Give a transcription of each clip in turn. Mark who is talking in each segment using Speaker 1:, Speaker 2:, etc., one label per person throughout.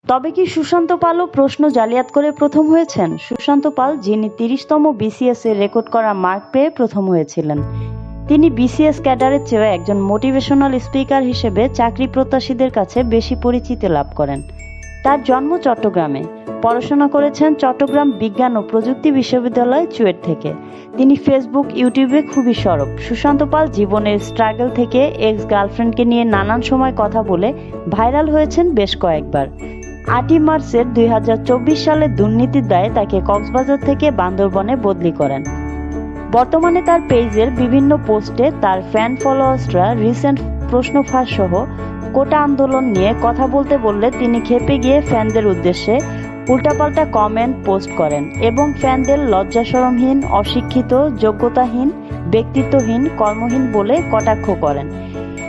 Speaker 1: তবে কি সুশান্ত পালও প্রশ্ন জালিয়াত করে প্রথম হয়েছেন? সুশান্ত পাল, যিনি ৩০তম বিসিএস এর রেকর্ড করা মার্ক পেয়ে প্রথম হয়েছিলেন, তিনি বিসিএস ক্যাডারের চেয়ে একজন মোটিভেশনাল স্পিকার হিসেবে চাকরি প্রত্যাশীদের কাছে বেশি পরিচিতি লাভ করেন। তার জন্ম চট্টগ্রামে। পড়াশোনা করেছেন চট্টগ্রাম বিজ্ঞান ও প্রযুক্তি বিশ্ববিদ্যালয় চুয়েট থেকে। তিনি ফেসবুক, ইউটিউবে খুবই সরব। সুশান্ত পাল জীবনের স্ট্রাগল থেকে এক্স গার্লফ্রেন্ডকে নিয়ে নানান সময় কথা বলে ভাইরাল হয়েছেন বেশ কয়েকবার। ৮ই মার্চের ২০২৪ সালে দুর্নীতির দায়ে তাকে কক্সবাজার থেকে বান্দরবনে বদলি করেন। বর্তমানে তার পেজের বিভিন্ন পোস্টে তার ফ্যান ফলোয়ার্সরা রিসেন্ট প্রশ্ন ফাঁস সহ কোটা আন্দোলন নিয়ে কথা বলতে বললে তিনি ক্ষেপে গিয়ে ফ্যানদের উদ্দেশ্যে উল্টাপাল্টা কমেন্ট পোস্ট করেন এবং ফ্যানদের লজ্জাশরমহীন, অশিক্ষিত, যোগ্যতাহীন, ব্যক্তিত্বহীন, কর্মহীন বলে কটাক্ষ করেন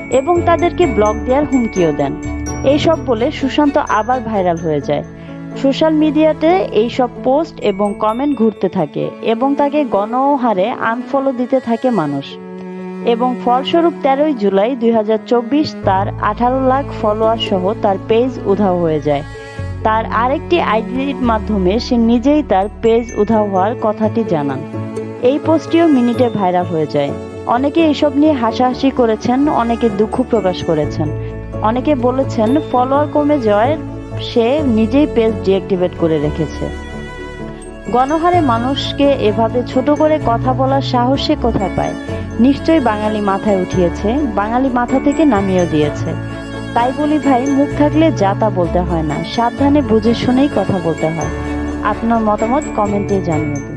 Speaker 1: এবং তাদেরকে ব্লক দেওয়ার হুমকিও দেন। এইসব বলে সুশান্ত আবার ভাইরাল হয়ে যায়। সোশ্যাল মিডিয়াতে এইসব পোস্ট এবং কমেন্ট ঘুরতে থাকে এবং তাকে গণহারে আনফলো দিতে থাকে মানুষ। এবং ফলস্বরূপ ১৩ই জুলাই ২০২৪ তার ১৮ লাখ ফলোয়ার সহ তার পেজ উধাও হয়ে যায়। তার আরেকটি আইডির মাধ্যমে সে নিজেই তার পেজ উধাও হওয়ার কথাটি জানান। এই পোস্টটিও মিনিটে ভাইরাল হয়ে যায়। অনেকে এসব নিয়ে হাসাহাসি করেছেন, অনেকে দুঃখ প্রকাশ করেছেন, অনেকে বলেছেন ফলোয়ার কমে যাওয়ায় সে নিজেই পেজ ডিঅ্যাক্টিভেট করে রেখেছে। গণহারে মানুষকে এভাবে ছোট করে কথা বলার সাহস সে কোথায় পায়? নিশ্চয়ই বাঙালি মাথায় উঠিয়েছে, বাঙালি মাথা থেকে নামিয়েও দিয়েছে। তাই বলি ভাই, মুখ থাকলে যা তা বলতে হয় না, সাবধানে বুঝে শুনেই কথা বলতে হয়। আপনার মতামত কমেন্টে জানিয়ে দিন।